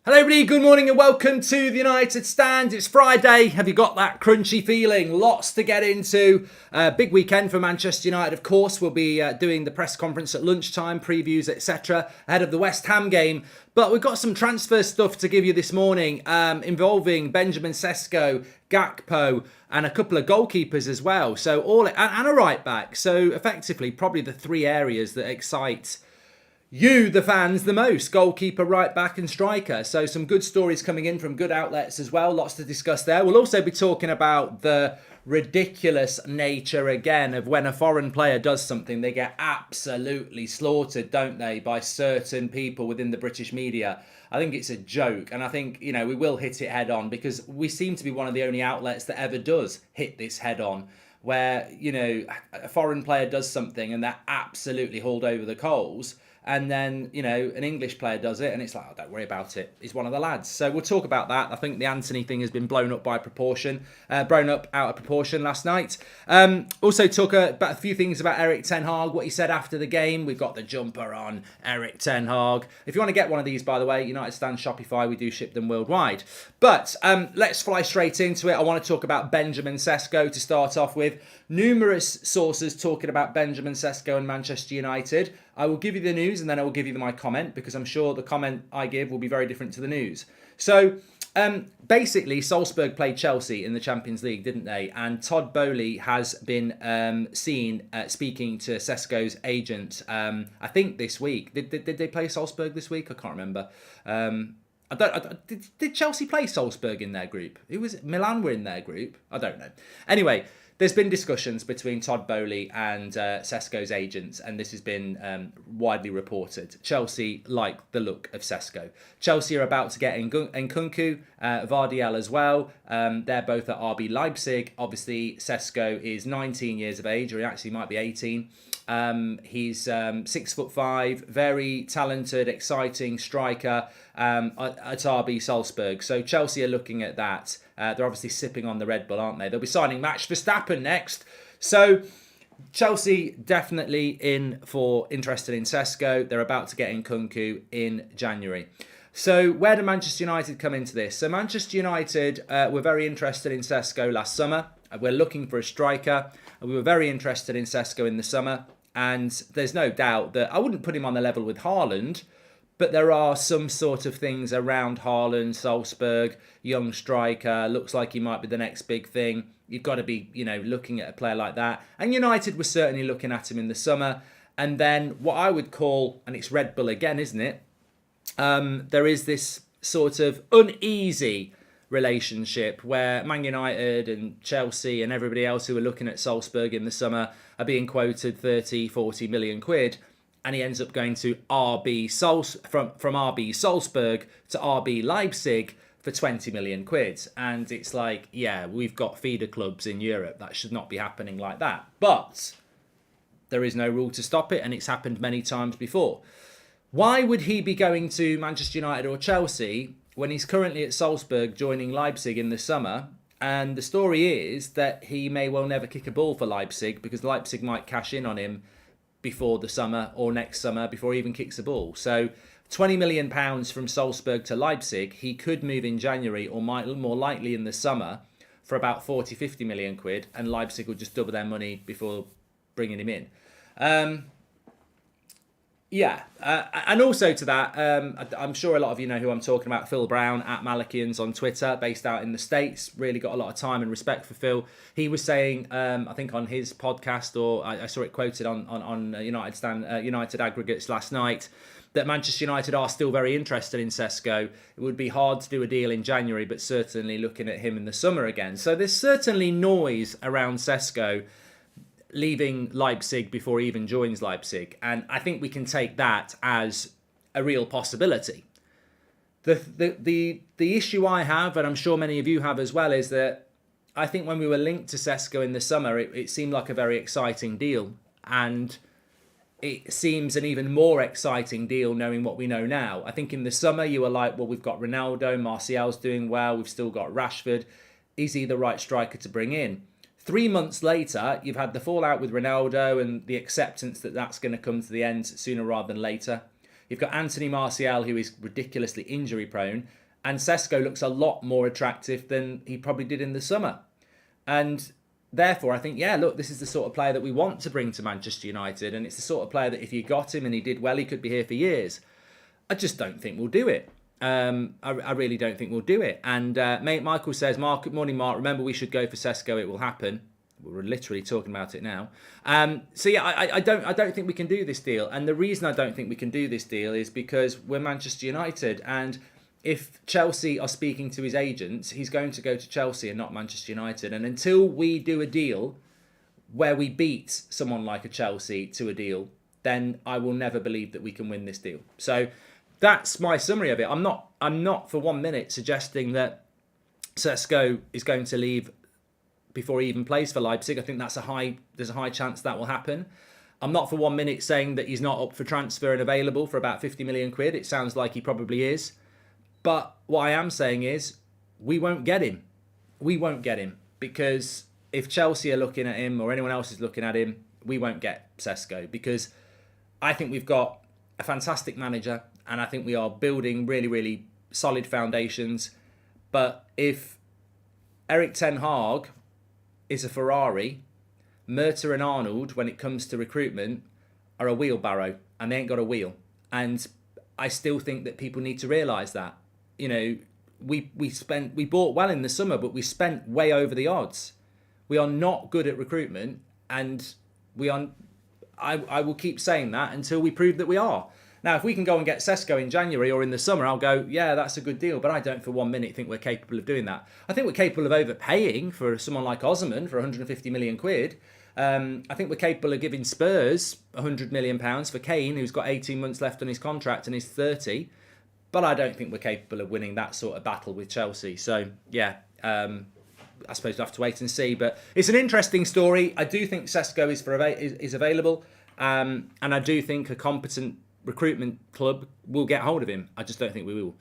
Hello everybody, good morning and welcome to the United Stand. It's Friday. Have you got that crunchy feeling? Lots to get into. Big weekend for Manchester United, of course. We'll be doing the press conference at lunchtime, previews, etc. ahead of the West Ham game. But we've got some transfer stuff to give you this morning involving Benjamin Sesko, Gakpo and a couple of goalkeepers as well. So and a right back. So effectively probably the three areas that excite you, the fans, the most. Goalkeeper, right back and striker. So some good stories coming in from good outlets as well. Lots to discuss there. We'll also be talking about the ridiculous nature again of when a foreign player does something, they get absolutely slaughtered, don't they, by certain people within the British media. I think it's a joke, and I think, we will hit it head on because we seem to be one of the only outlets that ever does hit this head on, where, a foreign player does something and they're absolutely hauled over the coals. And then, an English player does it and it's like, oh, don't worry about it. He's one of the lads. So we'll talk about that. I think the Antony thing has been blown up out of proportion last night. Also talk about a few things about Erik ten Hag, what he said after the game. We've got the jumper on Erik ten Hag. If you want to get one of these, by the way, United Stand Shopify, we do ship them worldwide. But let's fly straight into it. I want to talk about Benjamin Sesko to start off with. Numerous sources talking about Benjamin Sesko and Manchester United. I will give you the news and then I will give you my comment because I'm sure the comment I give will be very different to the news. So basically, Salzburg played Chelsea in the Champions League, didn't they? And Todd Boehly has been seen speaking to Sesko's agent, I think this week. Did they play Salzburg this week? I can't remember. Did Chelsea play Salzburg in their group? It was Milan were in their group. I don't know. Anyway, there's been discussions between Todd Boehly and Sesko's agents, and this has been widely reported. Chelsea like the look of Sesko. Chelsea are about to get Nkunku, Vardiel as well. They're both at RB Leipzig. Obviously, Sesko is 19 years of age, or he actually might be 18. He's 6'5", very talented, exciting striker at RB Salzburg. So Chelsea are looking at that. They're obviously sipping on the Red Bull, aren't they? They'll be signing Max Verstappen next. So Chelsea definitely interested in Sesko. They're about to get Nkunku in January. So where do Manchester United come into this? So Manchester United were very interested in Sesko last summer. We're looking for a striker. We were very interested in Sesko in the summer. And there's no doubt that I wouldn't put him on the level with Haaland, but there are some sort of things around Haaland, Salzburg, young striker, looks like he might be the next big thing. You've got to be, looking at a player like that. And United were certainly looking at him in the summer. And then what I would call, and it's Red Bull again, isn't it? There is this sort of uneasy relationship where Man United and Chelsea and everybody else who are looking at Salzburg in the summer are being quoted 30, 40 million quid. And he ends up going to from RB Salzburg to RB Leipzig for 20 million quid. And it's like, yeah, we've got feeder clubs in Europe. That should not be happening like that. But there is no rule to stop it, and it's happened many times before. Why would he be going to Manchester United or Chelsea when he's currently at Salzburg joining Leipzig in the summer? And the story is that he may well never kick a ball for Leipzig because Leipzig might cash in on him before the summer or next summer before he even kicks a ball. So £20 million from Salzburg to Leipzig, he could move in January or might more likely in the summer for about 40, 50 million quid, and Leipzig will just double their money before bringing him in. And also to that, I'm sure a lot of you know who I'm talking about, Phil Brown at Malachians on Twitter, based out in the States. Really got a lot of time and respect for Phil. He was saying, I think on his podcast, or I saw it quoted on United Aggregates last night, that Manchester United are still very interested in Sesko. It would be hard to do a deal in January, but certainly looking at him in the summer again. So there's certainly noise around Sesko leaving Leipzig before he even joins Leipzig. And I think we can take that as a real possibility. The issue I have, and I'm sure many of you have as well, is that I think when we were linked to Sesko in the summer, it seemed like a very exciting deal. And it seems an even more exciting deal knowing what we know now. I think in the summer you were like, well, we've got Ronaldo, Martial's doing well, we've still got Rashford. Is he the right striker to bring in? 3 months later, you've had the fallout with Ronaldo and the acceptance that that's going to come to the end sooner rather than later. You've got Anthony Martial, who is ridiculously injury prone, and Sesko looks a lot more attractive than he probably did in the summer. And therefore, I think, yeah, look, this is the sort of player that we want to bring to Manchester United, and it's the sort of player that if you got him and he did well, he could be here for years. I just don't think we'll do it. I really don't think we'll do it. And mate Michael says, Mark, morning Mark, remember we should go for Sesko, it will happen. We're literally talking about it now. So yeah, I don't think we can do this deal. And the reason I don't think we can do this deal is because we're Manchester United, and if Chelsea are speaking to his agents, he's going to go to Chelsea and not Manchester United. And until we do a deal where we beat someone like a Chelsea to a deal, then I will never believe that we can win this deal. So that's my summary of it. I'm not for 1 minute suggesting that Sesko is going to leave before he even plays for Leipzig. I think there's a high chance that will happen. I'm not for 1 minute saying that he's not up for transfer and available for about 50 million quid. It sounds like he probably is. But what I am saying is we won't get him. We won't get him because if Chelsea are looking at him or anyone else is looking at him, we won't get Sesko because I think we've got a fantastic manager and I think we are building really, really solid foundations. But if Erik ten Hag is a Ferrari, Murta and Arnold, when it comes to recruitment, are a wheelbarrow and they ain't got a wheel. And I still think that people need to realise that. You know, we bought well in the summer, but we spent way over the odds. We are not good at recruitment, and I will keep saying that until we prove that we are. Now, if we can go and get Sesko in January or in the summer, I'll go, yeah, that's a good deal. But I don't for 1 minute think we're capable of doing that. I think we're capable of overpaying for someone like Osman for 150 million quid. I think we're capable of giving Spurs £100 million for Kane, who's got 18 months left on his contract and is 30. But I don't think we're capable of winning that sort of battle with Chelsea. So, yeah, I suppose we'll have to wait and see. But it's an interesting story. I do think Sesko is available. And I do think a competent recruitment club will get hold of him. I just don't think we will.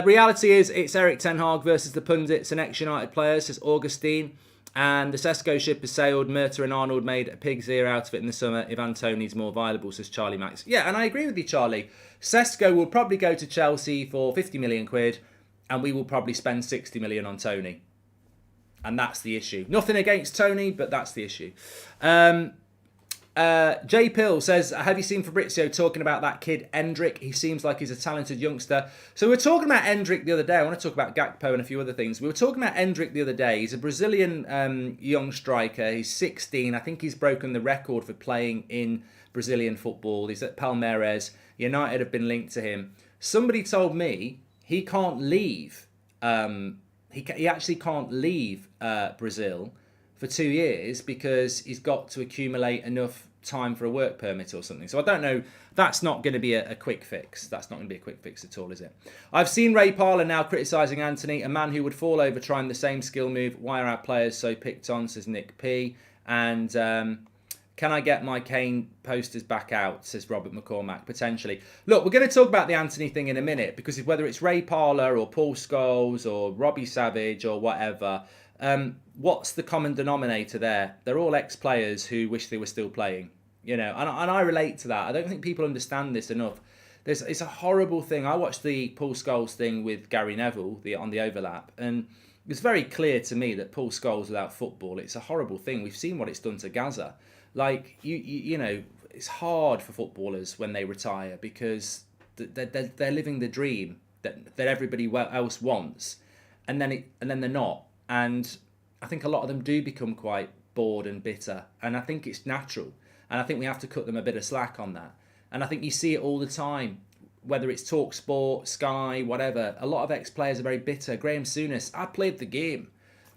Reality is it's Erik ten Hag versus the pundits and ex-United players, says Augustine. And the Sesko ship has sailed. Murta and Arnold made a pig's ear out of it in the summer. If Antony's more viable, says Charlie Max. Yeah, and I agree with you, Charlie. Sesko will probably go to Chelsea for 50 million quid, and we will probably spend 60 million on Tony. And that's the issue. Nothing against Tony, but that's the issue. J Pill says, have you seen Fabrizio talking about that kid Endrick? He seems like he's a talented youngster. So we were talking about Endrick the other day. I want to talk about Gakpo and a few other things. We were talking about Endrick the other day. He's a Brazilian young striker. He's 16. I think he's broken the record for playing in Brazilian football. He's at Palmeiras. United have been linked to him. Somebody told me he can't leave. He actually can't leave Brazil for 2 years because he's got to accumulate enough time for a work permit or something. So I don't know. That's not going to be a quick fix. That's not going to be a quick fix at all, is it? I've seen Ray Parlour now criticising Antony, a man who would fall over trying the same skill move. Why are our players so picked on, says Nick P. And can I get my Kane posters back out, says Robert McCormack, potentially. Look, we're going to talk about the Antony thing in a minute because whether it's Ray Parlour or Paul Scholes or Robbie Savage or whatever, what's the common denominator there? They're all ex-players who wish they were still playing, you know, and I relate to that. I don't think people understand this enough. It's a horrible thing. I watched the Paul Scholes thing with Gary Neville on the overlap, and it's very clear to me that Paul Scholes without football, it's a horrible thing. We've seen what it's done to Gaza. Like, you know, it's hard for footballers when they retire because they're living the dream that everybody else wants, and then they're not. And I think a lot of them do become quite bored and bitter. And I think it's natural. And I think we have to cut them a bit of slack on that. And I think you see it all the time, whether it's TalkSport, Sky, whatever. A lot of ex-players are very bitter. Graham Souness, I played the game.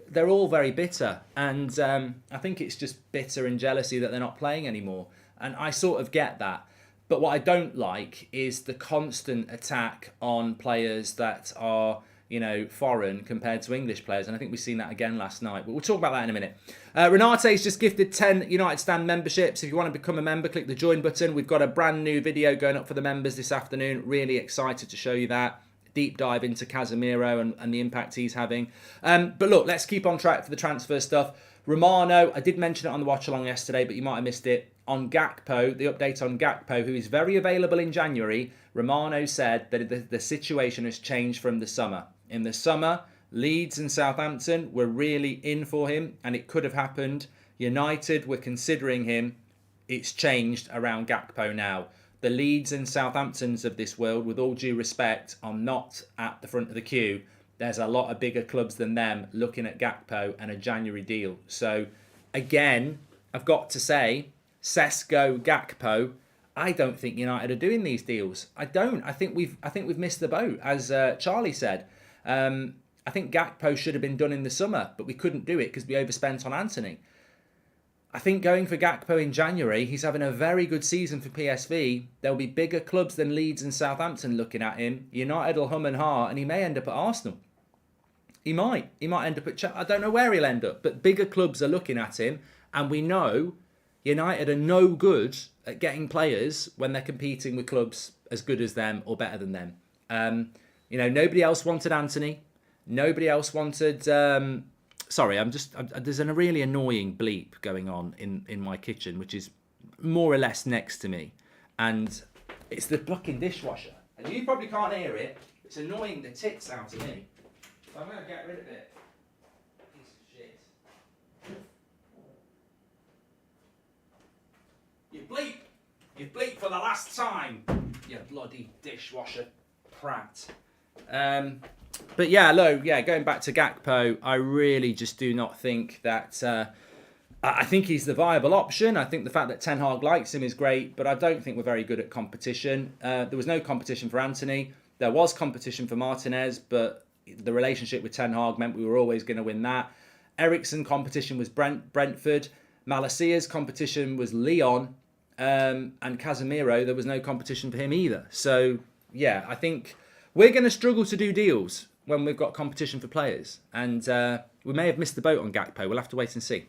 They're all very bitter. And I think it's just bitter and jealousy that they're not playing anymore. And I sort of get that. But what I don't like is the constant attack on players that are, you know, foreign compared to English players. And I think we've seen that again last night. But we'll talk about that in a minute. Renate's just gifted 10 United Stand memberships. If you want to become a member, click the join button. We've got a brand new video going up for the members this afternoon. Really excited to show you that. Deep dive into Casemiro and the impact he's having. But look, let's keep on track for the transfer stuff. Romano, I did mention it on the watch along yesterday, but you might have missed it. on Gakpo, the update on Gakpo, who is very available in January, Romano said that the situation has changed from the summer. In the summer, Leeds and Southampton were really in for him, and it could have happened. United were considering him. It's changed around Gakpo now. The Leeds and Southamptons of this world, with all due respect, are not at the front of the queue. There's a lot of bigger clubs than them looking at Gakpo and a January deal. So, again, I've got to say, Sesko, Gakpo, I don't think United are doing these deals. I don't. I think we've missed the boat, as Charlie said. I think Gakpo should have been done in the summer, but we couldn't do it because we overspent on Antony. I think going for Gakpo in January, he's having a very good season for PSV. There'll be bigger clubs than Leeds and Southampton looking at him. United will hum and ha, and he may end up at Arsenal. He might. He might end up at Chelsea. I don't know where he'll end up, but bigger clubs are looking at him, and we know United are no good at getting players when they're competing with clubs as good as them or better than them. Nobody else wanted Antony. Nobody else wanted... there's a really annoying bleep going on in my kitchen, which is more or less next to me. And it's the fucking dishwasher. And you probably can't hear it. It's annoying the tits out of me. So I'm going to get rid of it. Piece of shit. You bleep! You bleep for the last time! You bloody dishwasher prat. But going back to Gakpo, I really just do not think that... I think he's the viable option. I think the fact that Ten Hag likes him is great, but I don't think we're very good at competition. There was no competition for Antony. There was competition for Martinez, but the relationship with Ten Hag meant we were always going to win that. Eriksen competition was Brentford. Malasia's competition was Lyon. And Casemiro, there was no competition for him either. So, yeah, I think we're going to struggle to do deals when we've got competition for players. And we may have missed the boat on Gakpo. We'll have to wait and see.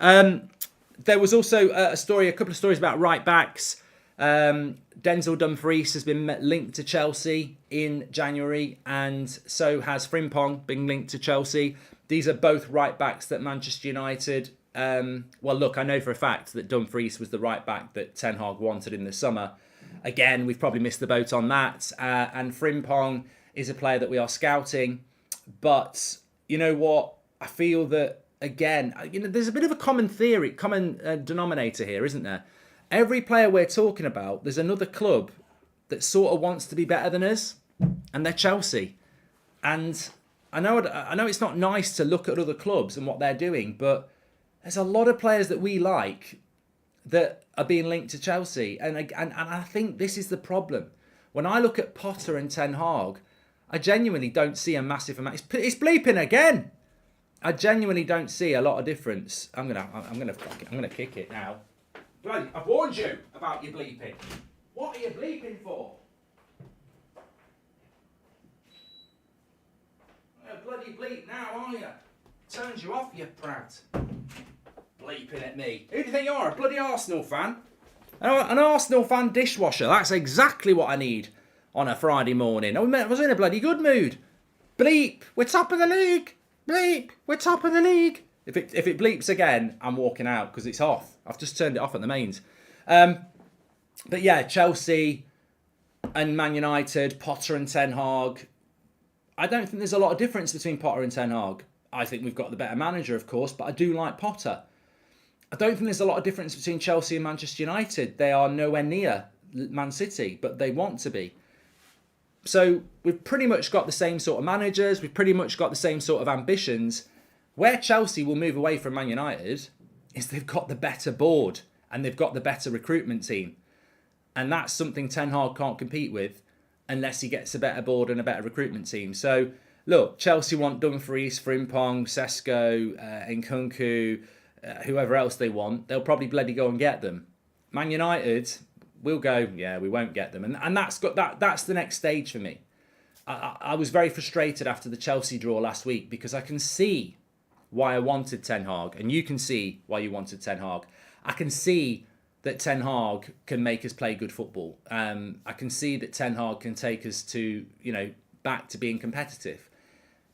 There was also a couple of stories about right-backs. Denzel Dumfries has been linked to Chelsea in January, and so has Frimpong been linked to Chelsea. These are both right-backs that Manchester United... I know for a fact that Dumfries was the right-back that Ten Hag wanted in the summer. Again, we've probably missed the boat on that. And Frimpong is a player that we are scouting. But you know what? I feel that, again, there's a bit of a common denominator here, isn't there? Every player we're talking about, there's another club that sort of wants to be better than us, and they're Chelsea. And I know it's not nice to look at other clubs and what they're doing, but there's a lot of players that we like that are being linked to Chelsea. And I think this is the problem. When I look at Potter and Ten Hag, I genuinely don't see a massive amount. It's bleeping again. I genuinely don't see a lot of difference. I'm gonna kick it now. Bloody, I've warned you about your bleeping. What are you bleeping for? Bloody bleep now, are you? Turns you off, you prat. Bleeping at me. Who do you think you are? A bloody Arsenal fan? An Arsenal fan dishwasher. That's exactly what I need on a Friday morning. I was in a bloody good mood. Bleep. We're top of the league. Bleep. We're top of the league. If it bleeps again, I'm walking out because it's off. I've just turned it off at the mains. But yeah, Chelsea and Man United, Potter and Ten Hag. I don't think there's a lot of difference between Potter and Ten Hag. I think we've got the better manager, of course, but I do like Potter. I don't think there's a lot of difference between Chelsea and Manchester United. They are nowhere near Man City, but they want to be. So we've pretty much got the same sort of managers. We've pretty much got the same sort of ambitions. Where Chelsea will move away from Man United is they've got the better board and they've got the better recruitment team. And that's something Ten Hag can't compete with unless he gets a better board and a better recruitment team. So, look, Chelsea want Dumfries, Frimpong, Sesko, Nkunku, whoever else they want. They'll probably bloody go and get them. Man United will go, yeah, we won't get them. And that's the next stage for me. I was very frustrated after the Chelsea draw last week because I can see why I wanted Ten Hag, and you can see why you wanted Ten Hag. I can see that Ten Hag can make us play good football. I can see that Ten Hag can take us to, back to being competitive.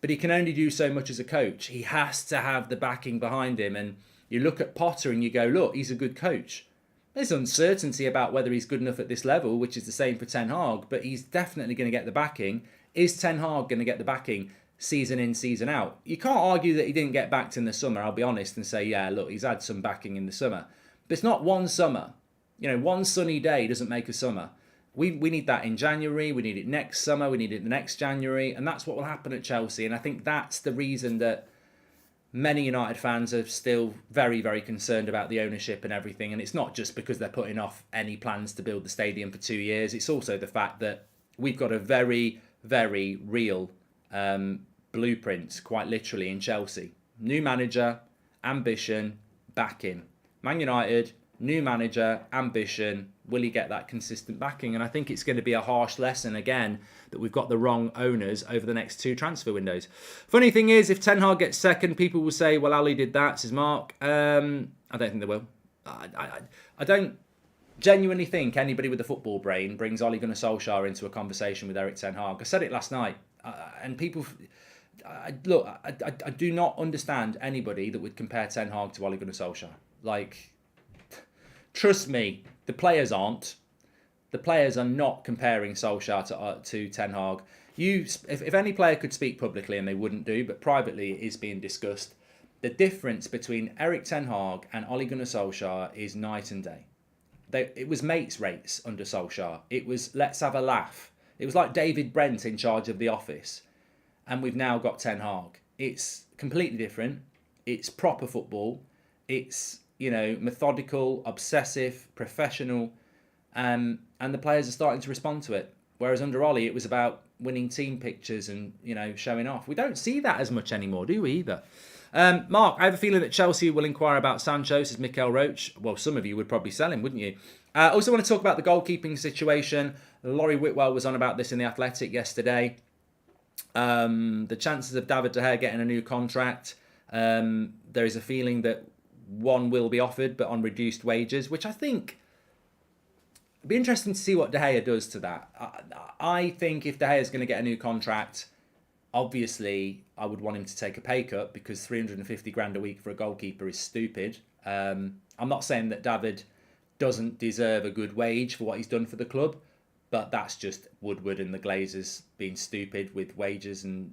But he can only do so much as a coach. He has to have the backing behind him. And you look at Potter and you go, look, he's a good coach. There's uncertainty about whether he's good enough at this level, which is the same for Ten Hag, but he's definitely going to get the backing. Is Ten Hag going to get the backing season in, season out? You can't argue that he didn't get backed in the summer, I'll be honest, and say, yeah, look, he's had some backing in the summer. But it's not one summer. One sunny day doesn't make a summer. We need that in January, we need it next summer, we need it the next January, and that's what will happen at Chelsea. And I think that's the reason that many United fans are still very, very concerned about the ownership and everything. And it's not just because they're putting off any plans to build the stadium for 2 years. It's also the fact that we've got a very, very real blueprint, quite literally, in Chelsea. New manager, ambition, backing. Man United, new manager, ambition. Will he get that consistent backing? And I think it's going to be a harsh lesson again that we've got the wrong owners over the next 2 transfer windows. Funny thing is, if Ten Hag gets second, people will say, well, Ali did that, says Mark. I don't think they will. I don't genuinely think anybody with a football brain brings Ole Gunnar Solskjaer into a conversation with Erik Ten Hag. I said it last night. And people... I do not understand anybody that would compare Ten Hag to Ole Gunnar Solskjaer. Like, trust me, the players aren't. The players are not comparing Solskjaer to Ten Hag. If any player could speak publicly, and they wouldn't do, but privately it is being discussed, the difference between Erik Ten Hag and Ole Gunnar Solskjaer is night and day. It was mates rates under Solskjaer. It was let's have a laugh. It was like David Brent in charge of The Office. And we've now got Ten Hag. It's completely different. It's proper football. It's, methodical, obsessive, professional. And the players are starting to respond to it. Whereas under Ollie, it was about winning team pictures and, showing off. We don't see that as much anymore, do we, either? Mark, I have a feeling that Chelsea will inquire about Sancho, says Mikel Roach. Well, some of you would probably sell him, wouldn't you? I also want to talk about the goalkeeping situation. Laurie Whitwell was on about this in The Athletic yesterday. The chances of David De Gea getting a new contract, there is a feeling that one will be offered, but on reduced wages, which I think it'd be interesting to see what De Gea does to that. I think if De Gea is going to get a new contract, obviously I would want him to take a pay cut because 350 grand a week for a goalkeeper is stupid. I'm not saying that David doesn't deserve a good wage for what he's done for the club, but that's just Woodward and the Glazers being stupid with wages and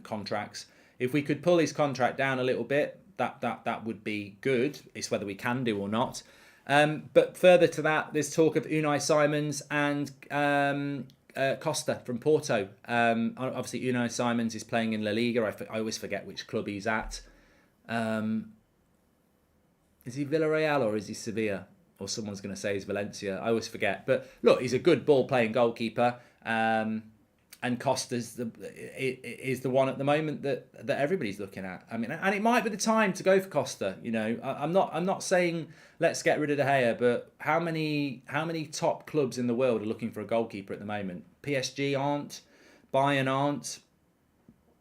contracts. If we could pull his contract down a little bit, that would be good. It's whether we can do or not. But further to that, there's talk of Unai Simons and Costa from Porto. Obviously, Unai Simons is playing in La Liga. I always forget which club he's at. Is he Villarreal or is he Sevilla? Or someone's going to say he's Valencia. I always forget. But look, he's a good ball-playing goalkeeper. And Costa's is the one at the moment that everybody's looking at. I mean, and it might be the time to go for Costa. I'm not saying let's get rid of De Gea, but how many top clubs in the world are looking for a goalkeeper at the moment? PSG aren't, Bayern aren't,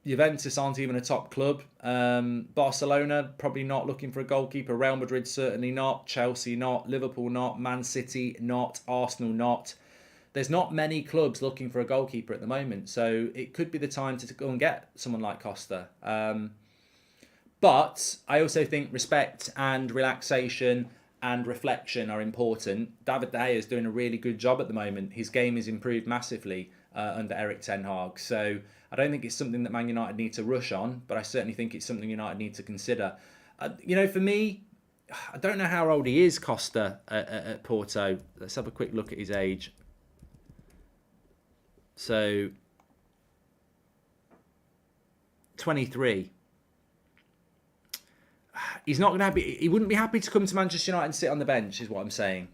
Juventus aren't even a top club. Barcelona probably not looking for a goalkeeper. Real Madrid certainly not. Chelsea not. Liverpool not. Man City not. Arsenal not. There's not many clubs looking for a goalkeeper at the moment, so it could be the time to go and get someone like Costa. But I also think respect and relaxation and reflection are important. David De Gea is doing a really good job at the moment. His game is improved massively under Erik Ten Hag. So I don't think it's something that Man United need to rush on, but I certainly think it's something United need to consider. For me, I don't know how old he is, Costa, at Porto. Let's have a quick look at his age. So, 23. He's not going to happy. He wouldn't be happy to come to Manchester United and sit on the bench, is what I'm saying.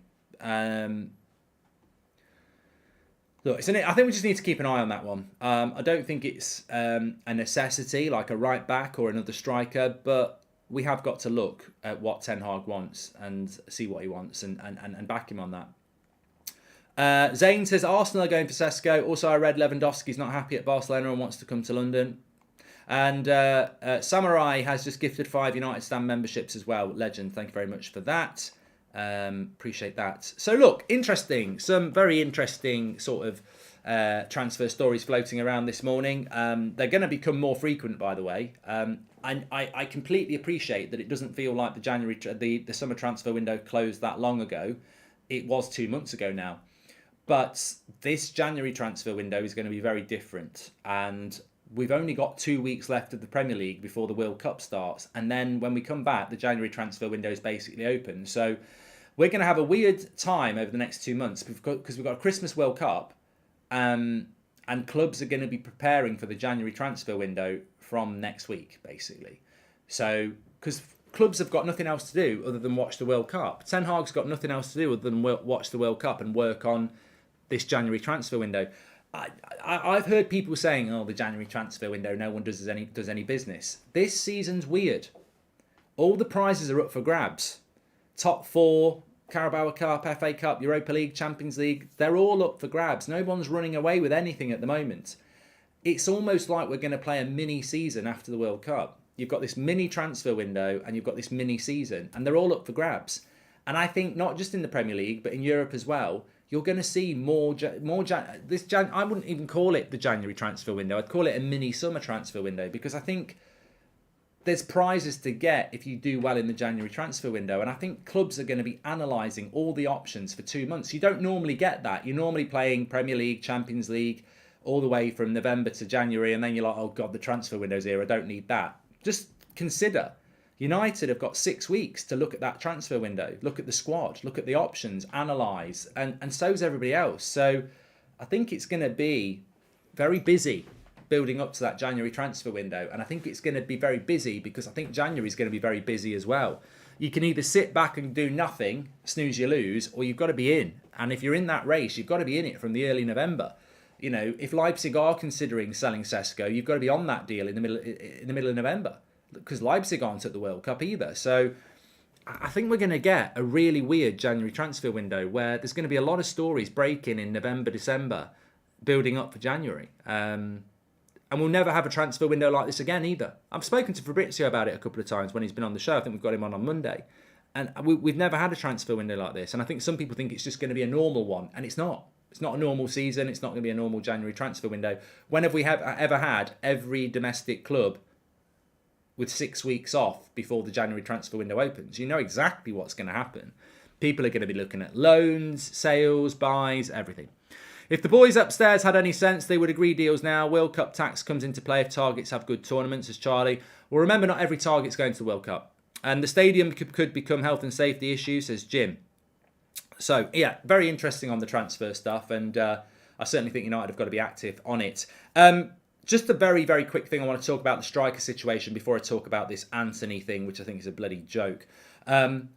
Look, I think we just need to keep an eye on that one. I don't think it's a necessity, like a right back or another striker, but we have got to look at what Ten Hag wants and see what he wants and back him on that. Zane says Arsenal are going for Sesko. Also, I read Lewandowski's not happy at Barcelona and wants to come to London. And Samurai has just gifted 5 United Stand memberships as well. Legend, thank you very much for that. Appreciate that. So look, interesting. Some very interesting sort of transfer stories floating around this morning. They're going to become more frequent, by the way. And I completely appreciate that it doesn't feel like the summer transfer window closed that long ago. it was 2 months ago now. But this January transfer window is going to be very different. And we've only got 2 weeks left of the Premier League before the World Cup starts. And then when we come back, the January transfer window is basically open. So we're going to have a weird time over the next 2 months because we've got a Christmas World Cup. And clubs are going to be preparing for the January transfer window from next week, basically. So, because clubs have got nothing else to do other than watch the World Cup. Ten Hag's got nothing else to do other than watch the World Cup and work on this January transfer window. I've heard people saying, "Oh, the January transfer window, no one does any business." This season's weird. All the prizes are up for grabs. Top 4, Carabao Cup, FA Cup, Europa League, Champions League, they're all up for grabs. No one's running away with anything at the moment. It's almost like we're going to play a mini season after the World Cup. You've got this mini transfer window and you've got this mini season, and they're all up for grabs. And I think not just in the Premier League, but in Europe as well, you're going to see I wouldn't even call it the January transfer window. I'd call it a mini summer transfer window, because I think there's prizes to get if you do well in the January transfer window. And I think clubs are going to be analysing all the options for 2 months. You don't normally get that. You're normally playing Premier League, Champions League, all the way from November to January. And then you're like, oh God, the transfer window's here. I don't need that. Just consider, United have got 6 weeks to look at that transfer window, look at the squad, look at the options, analyse, and so's everybody else. So I think it's going to be very busy building up to that January transfer window. And I think it's going to be very busy because I think January is going to be very busy as well. You can either sit back and do nothing, snooze you lose, or you've got to be in. And if you're in that race, you've got to be in it from the early November. You know, if Leipzig are considering selling Sesko, you've got to be on that deal in the middle of November, because Leipzig aren't at the World Cup either. So I think we're going to get a really weird January transfer window where there's going to be a lot of stories breaking in November, December, building up for January. And we'll never have a transfer window like this again either. I've spoken to Fabrizio about it a couple of times when he's been on the show. I think we've got him on Monday. And we've never had a transfer window like this. And I think some people think it's just going to be a normal one. And it's not. It's not a normal season. It's not going to be a normal January transfer window. When have we ever had every domestic club with 6 weeks off before the January transfer window opens? You know exactly what's going to happen. People are going to be looking at loans, sales, buys, everything. If the boys upstairs had any sense, they would agree deals now. World Cup tax comes into play if targets have good tournaments, says Charlie. Well, remember, not every target's going to the World Cup. And the stadium could become health and safety issue, says Jim. So, yeah, very interesting on the transfer stuff. And I certainly think United have got to be active on it. Just a very, very quick thing. I want to talk about the striker situation before I talk about this Antony thing, which I think is a bloody joke. Adam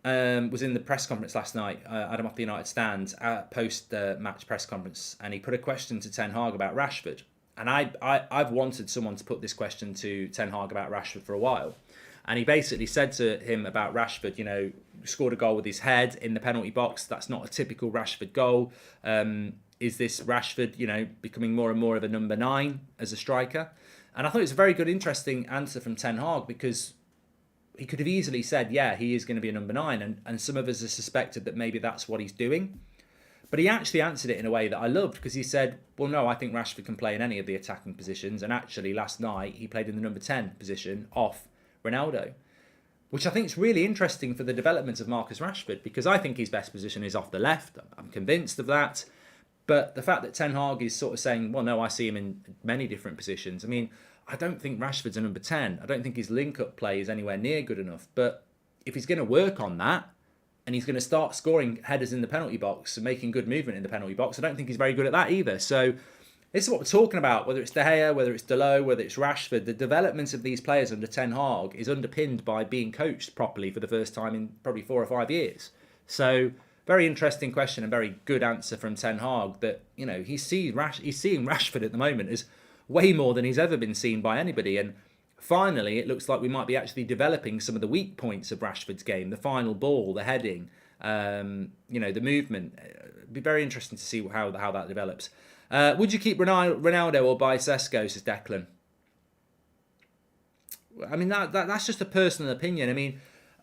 was in the press conference last night, Adam off the United stand, post-match press conference, and he put a question to Ten Hag about Rashford. And I've wanted someone to put this question to Ten Hag about Rashford for a while. And he basically said to him about Rashford, you know, scored a goal with his head in the penalty box. That's not a typical Rashford goal. Is this Rashford, you know, becoming more and more of a number 9 as a striker? And I thought it was a very good, interesting answer from Ten Hag, because he could have easily said, yeah, he is going to be a number 9. And some of us have suspected that maybe that's what he's doing. But he actually answered it in a way that I loved, because he said, well, no, I think Rashford can play in any of the attacking positions. And actually, last night, he played in the number 10 position off Ronaldo, which I think is really interesting for the development of Marcus Rashford, because I think his best position is off the left. I'm convinced of that. But the fact that Ten Hag is sort of saying, well, no, I see him in many different positions. I mean, I don't think Rashford's a number 10. I don't think his link-up play is anywhere near good enough. But if he's going to work on that, and he's going to start scoring headers in the penalty box and making good movement in the penalty box, I don't think he's very good at that either. So this is what we're talking about, whether it's De Gea, whether it's Dalot, whether it's Rashford. The development of these players under Ten Hag is underpinned by being coached properly for the first time in probably 4 or 5 years. So very interesting question and very good answer from Ten Hag, that, you know, he's seeing Rashford at the moment as way more than he's ever been seen by anybody. And finally, it looks like we might be actually developing some of the weak points of Rashford's game, the final ball, the heading, you know, the movement. It'd be very interesting to see how that develops. Would you keep Ronaldo or buy Sesko, says Declan? I mean, that's just a personal opinion. I mean,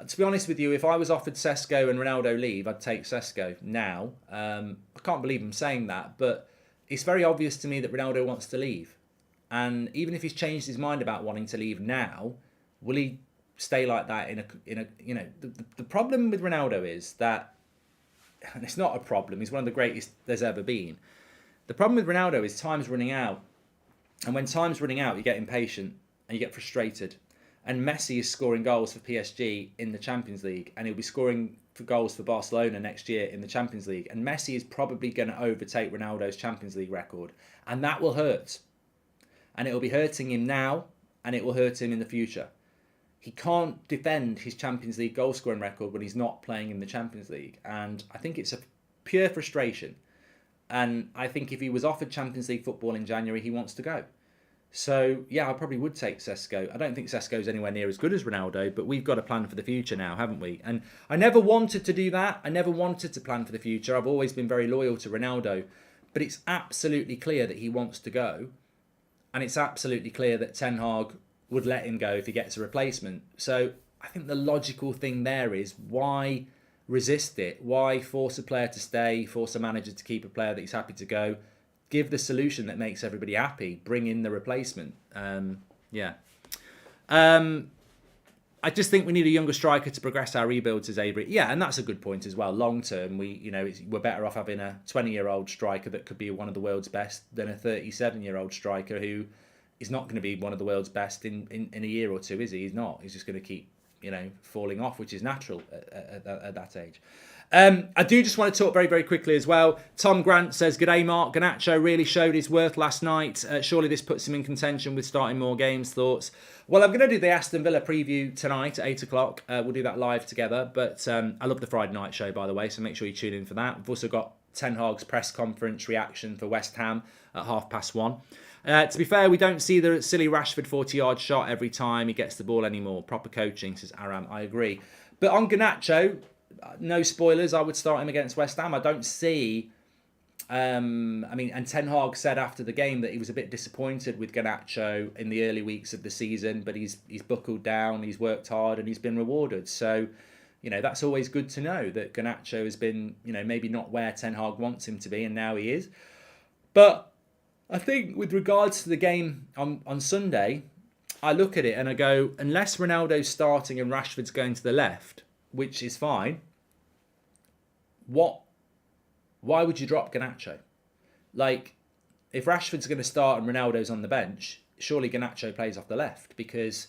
to be honest with you, if I was offered Sesko and Ronaldo leave, I'd take Sesko now. I can't believe I'm saying that, but it's very obvious to me that Ronaldo wants to leave. And even if he's changed his mind about wanting to leave now, will he stay like that the problem with Ronaldo is that, and it's not a problem, he's one of the greatest there's ever been. The problem with Ronaldo is time's running out. And when time's running out, you get impatient and you get frustrated. And Messi is scoring goals for PSG in the Champions League, and he'll be scoring goals for Barcelona next year in the Champions League. And Messi is probably going to overtake Ronaldo's Champions League record. And that will hurt. And it will be hurting him now, and it will hurt him in the future. He can't defend his Champions League goal scoring record when he's not playing in the Champions League. And I think it's a pure frustration. And I think if he was offered Champions League football in January, he wants to go. So, yeah, I probably would take Sesko. I don't think Sesko's anywhere near as good as Ronaldo, but we've got a plan for the future now, haven't we? And I never wanted to do that. I never wanted to plan for the future. I've always been very loyal to Ronaldo. But it's absolutely clear that he wants to go. And it's absolutely clear that Ten Hag would let him go if he gets a replacement. So I think the logical thing there is, why resist it? Why force a player to stay, force a manager to keep a player that he's happy to go? Give the solution that makes everybody happy. Bring in the replacement. I just think we need a younger striker to progress our rebuild, says Avery. Yeah, and that's a good point as well. Long term, we're better off having a 20-year-old striker that could be one of the world's best than a 37-year-old striker who is not going to be one of the world's best in a year or two, is he? He's not. He's just going to keep falling off, which is natural at that age. I do just want to talk very, very quickly as well. Tom Grant says, "G'day, Mark. Garnacho really showed his worth last night. Surely this puts him in contention with starting more games. Thoughts?" Well, I'm going to do the Aston Villa preview tonight at 8 o'clock. We'll do that live together. But I love the Friday night show, by the way, so make sure you tune in for that. We've also got Ten Hag's press conference reaction for West Ham at 1:30. To be fair, we don't see the silly Rashford 40-yard shot every time he gets the ball anymore. Proper coaching, says Aram. I agree. But on Garnacho, no spoilers, I would start him against West Ham. I don't see... and Ten Hag said after the game that he was a bit disappointed with Garnacho in the early weeks of the season, but he's buckled down, he's worked hard, and he's been rewarded. So, that's always good to know that Garnacho has been, maybe not where Ten Hag wants him to be, and now he is. But I think with regards to the game on Sunday, I look at it and I go, unless Ronaldo's starting and Rashford's going to the left, which is fine, why would you drop Garnacho? Like, if Rashford's going to start and Ronaldo's on the bench, surely Garnacho plays off the left, because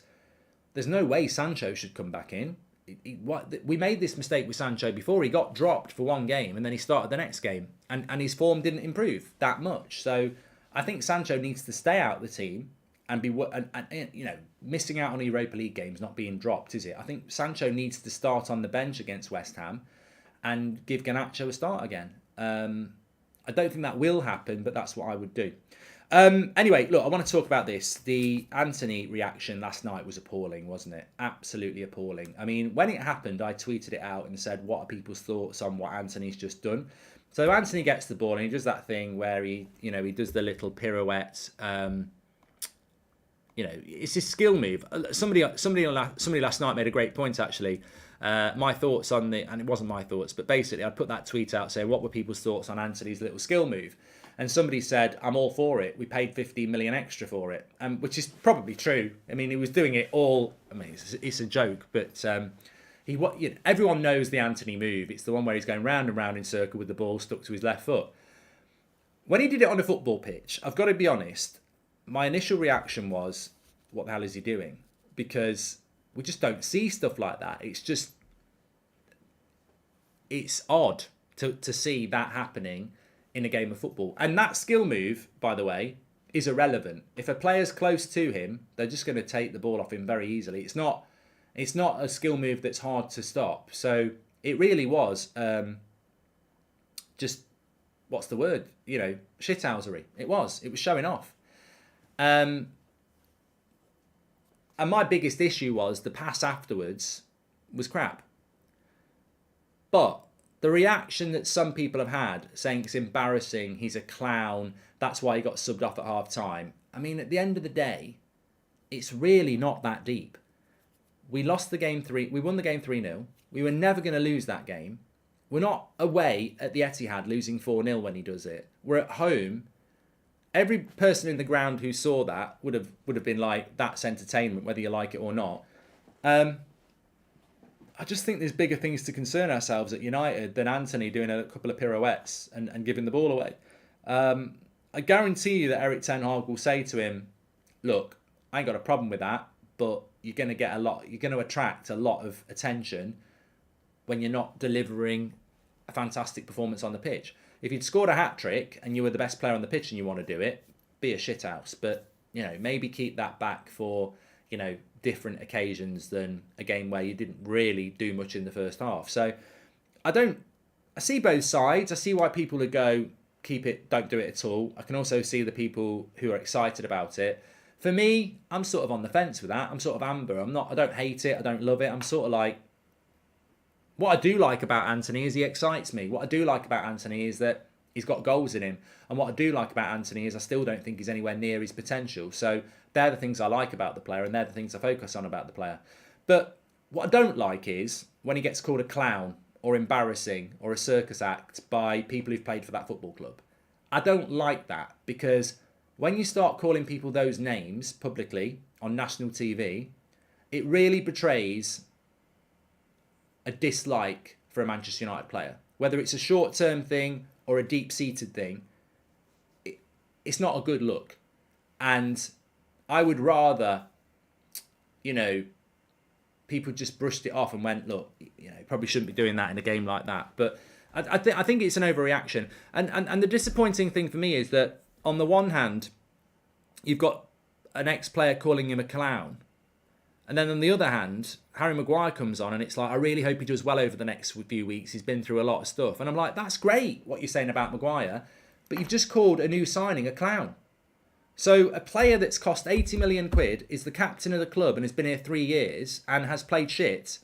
there's no way Sancho should come back in. We made this mistake with Sancho before. He got dropped for one game and then he started the next game, and his form didn't improve that much. So I think Sancho needs to stay out of the team and be, missing out on Europa League games, not being dropped, is it? I think Sancho needs to start on the bench against West Ham and give Garnacho a start again. I don't think that will happen, but that's what I would do. Anyway, look, I want to talk about this. The Antony reaction last night was appalling, wasn't it? Absolutely appalling. I mean, when it happened, I tweeted it out and said, what are people's thoughts on what Antony's just done? So Antony gets the ball and he does that thing where he does the little pirouette. It's his skill move. Somebody last night made a great point, actually. My thoughts on and it wasn't my thoughts, but basically I put that tweet out saying, what were people's thoughts on Antony's little skill move? And somebody said, I'm all for it. We paid 15 million extra for it, which is probably true. I mean, he was doing it all. I mean, it's a joke, but everyone knows the Antony move. It's the one where he's going round and round in circle with the ball stuck to his left foot. When he did it on a football pitch, I've got to be honest, my initial reaction was, what the hell is he doing? Because we just don't see stuff like that. It's odd to see that happening in a game of football. And that skill move, by the way, is irrelevant. If a player's close to him, they're just going to take the ball off him very easily. It's not a skill move that's hard to stop. So it really was just, what's the word? Shithousery. It was showing off. And my biggest issue was the pass afterwards was crap. But the reaction that some people have had, saying it's embarrassing, he's a clown, that's why he got subbed off at half time. I mean, at the end of the day, it's really not that deep. We won the game 3-0. We were never going to lose that game. We're not away at the Etihad losing 4-0 when he does it. We're at home. Every person in the ground who saw that would have been like, that's entertainment, whether you like it or not. I just think there's bigger things to concern ourselves at United than Antony doing a couple of pirouettes and giving the ball away. I guarantee you that Eric Ten Hag will say to him, look, I ain't got a problem with that, but you're going to attract a lot of attention when you're not delivering a fantastic performance on the pitch. If you'd scored a hat-trick and you were the best player on the pitch and you want to do it, be a shithouse. But, maybe keep that back for, different occasions than a game where you didn't really do much in the first half. So I see both sides. I see why people would go, keep it, don't do it at all. I can also see the people who are excited about it. For me, I'm sort of on the fence with that. I'm sort of amber. I don't hate it. I don't love it. I'm sort of like, what I do like about Antony is he excites me. What I do like about Antony is that he's got goals in him. And what I do like about Antony is I still don't think he's anywhere near his potential. So they're the things I like about the player and they're the things I focus on about the player. But what I don't like is when he gets called a clown or embarrassing or a circus act by people who've played for that football club. I don't like that, because when you start calling people those names publicly on national TV, it really betrays a dislike for a Manchester United player. Whether it's a short-term thing or a deep-seated thing, it's not a good look. And I would rather, people just brushed it off and went, look, probably shouldn't be doing that in a game like that. But I think it's an overreaction. And the disappointing thing for me is that, on the one hand, you've got an ex-player calling him a clown. And then on the other hand, Harry Maguire comes on and it's like, I really hope he does well over the next few weeks. He's been through a lot of stuff. And I'm like, that's great what you're saying about Maguire, but you've just called a new signing a clown. So a player that's cost 80 million quid, is the captain of the club and has been here 3 years and has played shit,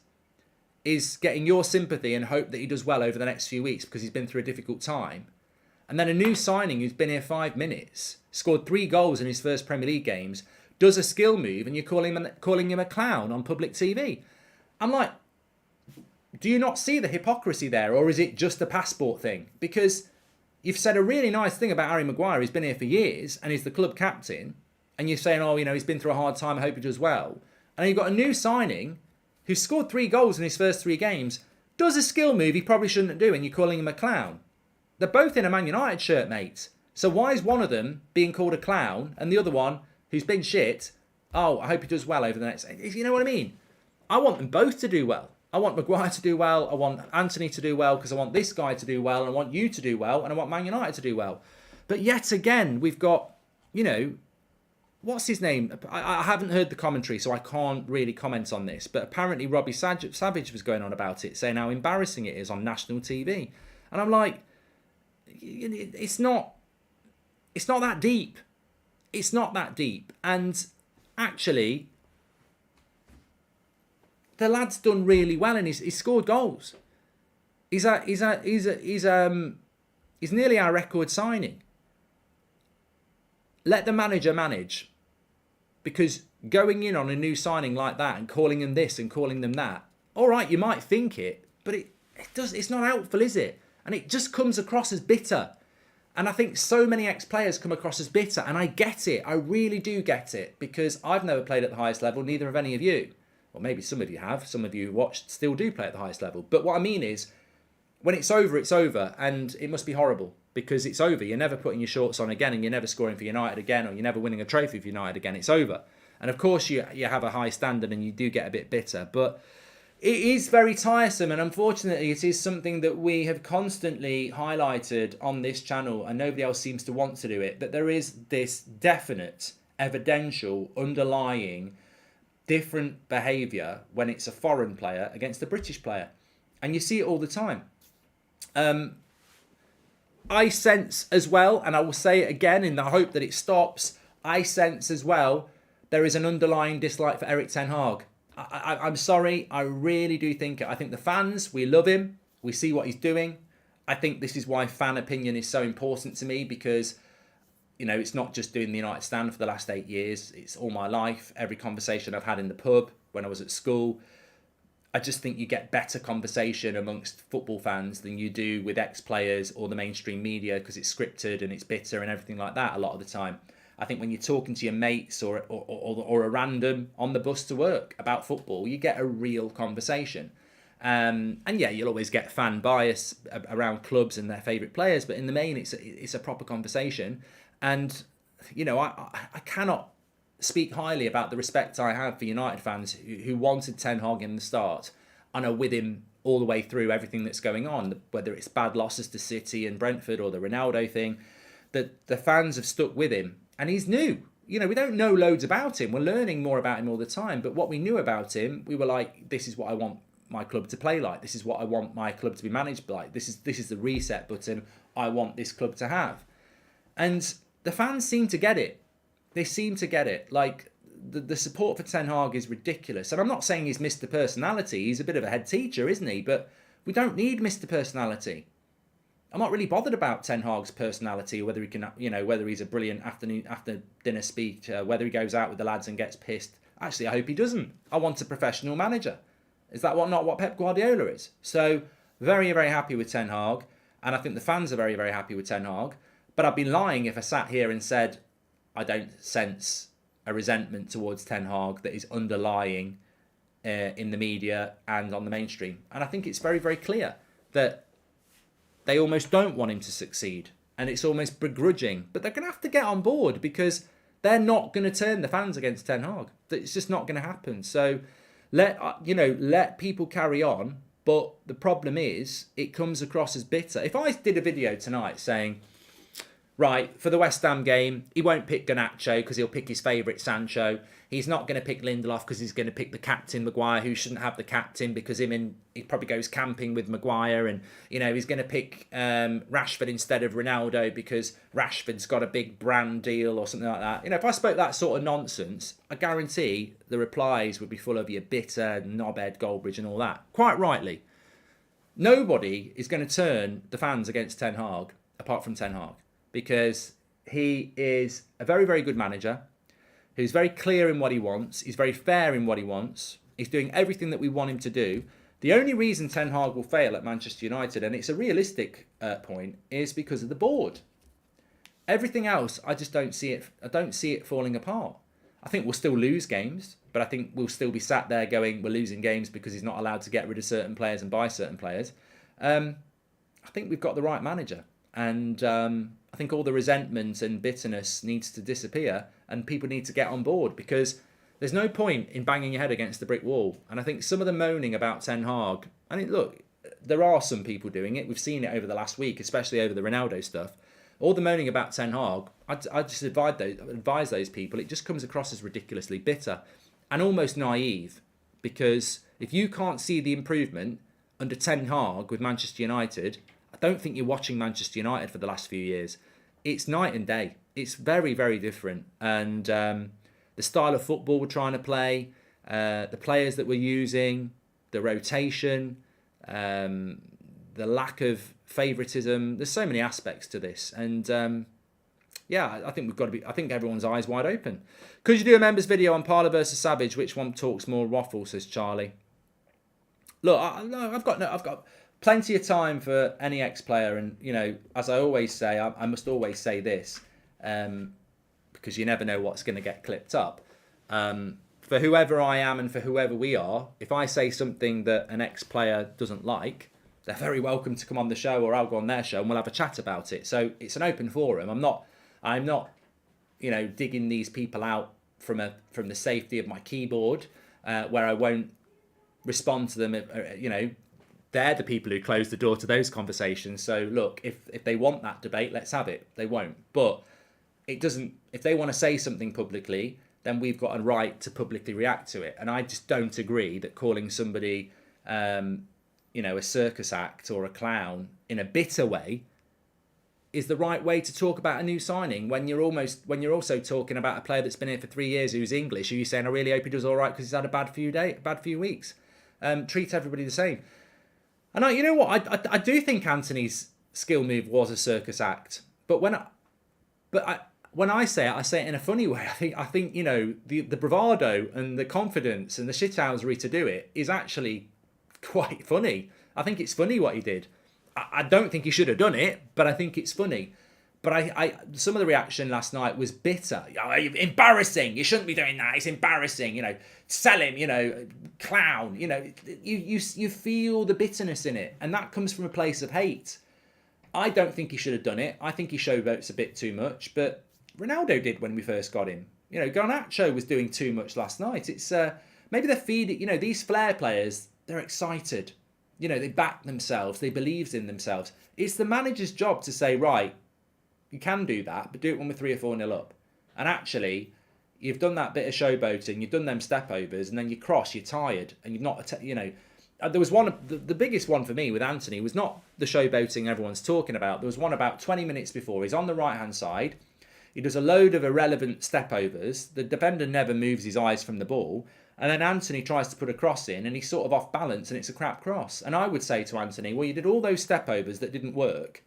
is getting your sympathy and hope that he does well over the next few weeks because he's been through a difficult time. And then a new signing who's been here 5 minutes, scored 3 goals in his first Premier League games, does a skill move and you're calling him a clown on public TV. I'm like, do you not see the hypocrisy there, or is it just a passport thing? Because you've said a really nice thing about Harry Maguire. He's been here for years and he's the club captain. And you're saying, he's been through a hard time. I hope he does well. And you've got a new signing who scored 3 goals in his first 3 games, does a skill move he probably shouldn't do, and you're calling him a clown. They're both in a Man United shirt, mate. So why is one of them being called a clown and the other one, who's been shit, I hope he does well over the next... You know what I mean? I want them both to do well. I want Maguire to do well. I want Antony to do well because I want this guy to do well. And I want you to do well. And I want Man United to do well. But yet again, we've got, what's his name? I haven't heard the commentary, so I can't really comment on this. But apparently Robbie Savage was going on about it, saying how embarrassing it is on national TV. And I'm like, it's not that deep. It's not that deep. And actually, the lad's done really well and he's scored goals. He's nearly our record signing. Let the manager manage. Because going in on a new signing like that and calling them this and calling them that, all right, you might think it, but it's not helpful, is it? And it just comes across as bitter. And I think so many ex-players come across as bitter, and I get it. I really do get it, because I've never played at the highest level, neither have any of you. Well, maybe some of you have. Some of you who watched still do play at the highest level. But what I mean is, when it's over, and it must be horrible, because it's over. You're never putting your shorts on again, and you're never scoring for United again, or you're never winning a trophy for United again. It's over. And of course, you have a high standard, and you do get a bit bitter. But it is very tiresome, and unfortunately it is something that we have constantly highlighted on this channel, and nobody else seems to want to do it, that there is this definite, evidential, underlying, different behaviour when it's a foreign player against a British player. And you see it all the time. I sense as well, and I will say it again in the hope that it stops, I sense as well there is an underlying dislike for Eric Ten Hag. I'm sorry, I really do think it. I think the fans, we love him. We see what he's doing. I think this is why fan opinion is so important to me, because, it's not just doing the United stand for the last 8 years. It's all my life, every conversation I've had in the pub, when I was at school. I just think you get better conversation amongst football fans than you do with ex-players or the mainstream media, because it's scripted and it's bitter and everything like that a lot of the time. I think when you're talking to your mates or a random on the bus to work about football, you get a real conversation. And yeah, you'll always get fan bias around clubs and their favourite players, but in the main, it's a proper conversation. And you know, I cannot speak highly about the respect I have for United fans who wanted Ten Hag in the start and are with him all the way through everything that's going on, whether it's bad losses to City and Brentford or the Ronaldo thing. That the fans have stuck with him, and he's new. You know, we don't know loads about him. We're learning more about him all the time. But what we knew about him, we were like, this is what I want my club to play like. This is what I want my club to be managed like. This is the reset button I want this club to have. And the fans seem to get it. They seem to get it. Like, the support for Ten Hag is ridiculous. And I'm not saying he's Mr. Personality. He's a bit of a head teacher, isn't he? But we don't need Mr. Personality. I'm not really bothered about Ten Hag's personality, whether he can, you know, whether he's a brilliant after dinner speech, whether he goes out with the lads and gets pissed. Actually, I hope he doesn't. I want a professional manager. Is that not what Pep Guardiola is? So, very, very happy with Ten Hag. And I think the fans are very, very happy with Ten Hag. But I'd be lying if I sat here and said I don't sense a resentment towards Ten Hag that is underlying in the media and on the mainstream. And I think it's very, very clear that they almost don't want him to succeed. And it's almost begrudging. But they're going to have to get on board because they're not going to turn the fans against Ten Hag. It's just not going to happen. So let people carry on. But the problem is it comes across as bitter. If I did a video tonight saying, right, for the West Ham game, he won't pick Garnacho because he'll pick his favourite Sancho. He's not going to pick Lindelof because he's going to pick the captain, Maguire, who shouldn't have the captain because he probably goes camping with Maguire. And, you know, he's going to pick Rashford instead of Ronaldo because Rashford's got a big brand deal or something like that. You know, if I spoke that sort of nonsense, I guarantee the replies would be full of your bitter, knobhead, Goldbridge and all that. Quite rightly. Nobody is going to turn the fans against Ten Hag apart from Ten Hag. Because he is a very, very good manager who's very clear in what he wants. He's very fair in what he wants. He's doing everything that we want him to do. The only reason Ten Hag will fail at Manchester United, and it's a realistic point, is because of the board. Everything else, I just don't see it. I don't see it falling apart. I think we'll still lose games, but I think we'll still be sat there going, we're losing games because he's not allowed to get rid of certain players and buy certain players. I think we've got the right manager. And I think all the resentment and bitterness needs to disappear and people need to get on board because there's no point in banging your head against the brick wall. And I think some of the moaning about Ten Hag, I mean, look, there are some people doing it. We've seen it over the last week, especially over the Ronaldo stuff. All the moaning about Ten Hag, I just advise those people. It just comes across as ridiculously bitter and almost naive because if you can't see the improvement under Ten Hag with Manchester United, I don't think you're watching Manchester United for the last few years. It's night and day. It's very, very different. And the style of football we're trying to play, the players that we're using, the rotation, the lack of favouritism. There's so many aspects to this. And I think we've got to be. I think everyone's eyes wide open. Could you do a members video on Parlour versus Savage? Which one talks more waffle? Says Charlie. Look, I've got plenty of time for any ex-player, and you know, as I always say, I must always say this, because you never know what's going to get clipped up. For whoever I am and for whoever we are, if I say something that an ex-player doesn't like, they're very welcome to come on the show, or I'll go on their show and we'll have a chat about it. So it's an open forum. I'm not, you know, digging these people out from the safety of my keyboard, where I won't respond to them. You know, they're the people who close the door to those conversations. So look, if they want that debate, let's have it. They won't. But it doesn't. If they want to say something publicly, then we've got a right to publicly react to it. And I just don't agree that calling somebody, you know, a circus act or a clown in a bitter way is the right way to talk about a new signing when you're also talking about a player that's been here for 3 years who's English, who you're saying, I really hope he does all right because he's had a bad few weeks. Treat everybody the same. And you know what? I do think Antony's skill move was a circus act, but when I say it in a funny way. I think you know the bravado and the confidence and the shithousery to do it is actually quite funny. I think it's funny what he did. I don't think he should have done it, but I think it's funny. But some of the reaction last night was bitter. Oh, embarrassing. You shouldn't be doing that. It's embarrassing. You know, sell him. You know, clown. You know, you feel the bitterness in it, and that comes from a place of hate. I don't think he should have done it. I think he showboats a bit too much, but Ronaldo did when we first got him. You know, Garnacho was doing too much last night. It's maybe they're feeding. You know, these flair players, they're excited. You know, they back themselves. They believe in themselves. It's the manager's job to say, right, you can do that, but do it when we're 3 or 4-0 up. And actually, you've done that bit of showboating, you've done them step overs, and then you cross, you're tired, and you've not, you know. There was one, the biggest one for me with Antony was not the showboating everyone's talking about. There was one about 20 minutes before. He's on the right-hand side. He does a load of irrelevant step overs. The defender never moves his eyes from the ball. And then Antony tries to put a cross in, and he's sort of off balance, and it's a crap cross. And I would say to Antony, well, you did all those step overs that didn't work,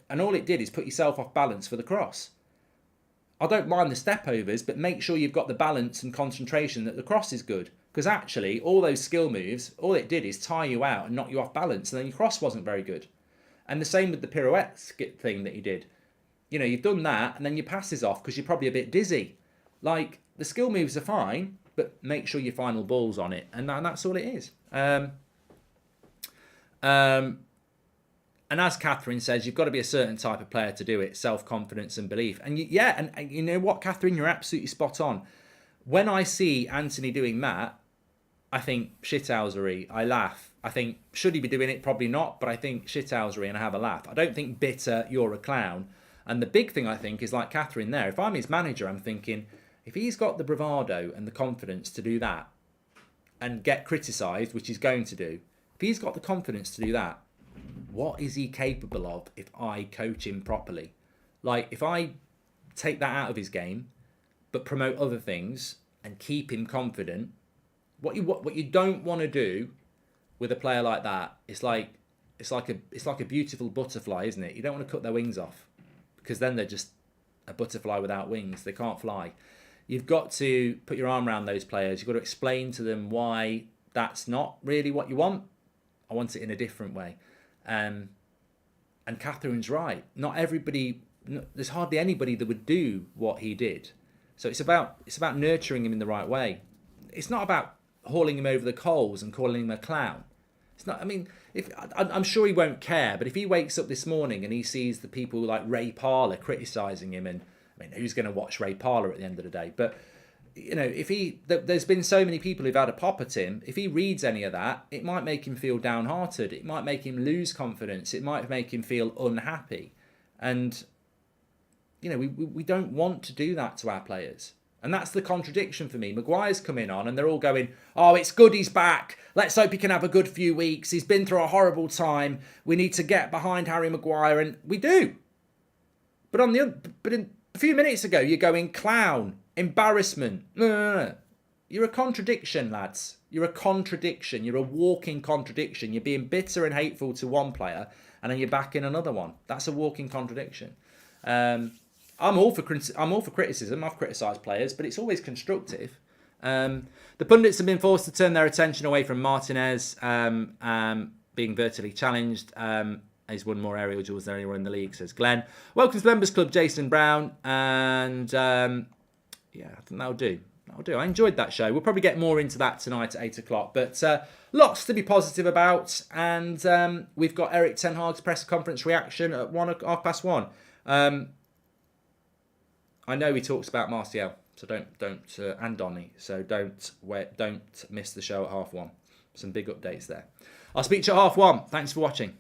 and all it did is put yourself off balance for the cross. I don't mind the step overs, but make sure you've got the balance and concentration that the cross is good. Because actually, all those skill moves, all it did is tire you out and knock you off balance, and then your cross wasn't very good. And the same with the pirouette thing that he did. You know, you've done that, and then your pass is off because you're probably a bit dizzy. Like, the skill moves are fine, but make sure your final ball's on it. And that's all it is. And as Catherine says, you've got to be a certain type of player to do it. Self-confidence and belief. And and you know what, Catherine, you're absolutely spot on. When I see Antony doing that, I think shithousery. I laugh. I think, should he be doing it? Probably not. But I think shithousery and I have a laugh. I don't think bitter, you're a clown. And the big thing I think is like Catherine there. If I'm his manager, I'm thinking, if he's got the bravado and the confidence to do that and get criticised, which he's going to do, if he's got the confidence to do that, what is he capable of if I coach him properly? Like, if I take that out of his game, but promote other things and keep him confident, what you don't want to do with a player like that, it's like a beautiful butterfly, isn't it? You don't want to cut their wings off, because then they're just a butterfly without wings. They can't fly. You've got to put your arm around those players. You've got to explain to them why that's not really what you want. I want it in a different way. And Catherine's right. Not everybody. There's hardly anybody that wodo what he did. So it's about nurturing him in the right way. It's not about hauling him over the coals and calling him a clown. It's not. I mean, I'm sure he won't care. But if he wakes up this morning and he sees the people like Ray Parlour criticising him, and I mean, who's going to watch Ray Parlour at the end of the day? But you know, there's been so many people who've had a pop at him. If he reads any of that, it might make him feel downhearted. It might make him lose confidence. It might make him feel unhappy. And, you know, we don't want to do that to our players. And that's the contradiction for me. Maguire's coming on and they're all going, oh, it's good he's back. Let's hope he can have a good few weeks. He's been through a horrible time. We need to get behind Harry Maguire. And we do. But a few minutes ago, you're going clown. Embarrassment. No. You're a contradiction, lads. You're a contradiction. You're a walking contradiction. You're being bitter and hateful to one player, and then you're backing another one. That's a walking contradiction. I'm all for criticism. I've criticised players, but it's always constructive. The pundits have been forced to turn their attention away from Martinez being vertically challenged. He's won more aerial duels than anyone in the league, says Glenn. Welcome to the Members Club, Jason Brown, and. Yeah, I think that'll do. I enjoyed that show. We'll probably get more into that tonight at 8 o'clock. But lots to be positive about. And we've got Eric Ten Hag's press conference reaction at 1:30. I know he talks about Martial, so don't and Donny. So don't miss the show at 1:30. Some big updates there. I'll speak to you at 1:30. Thanks for watching.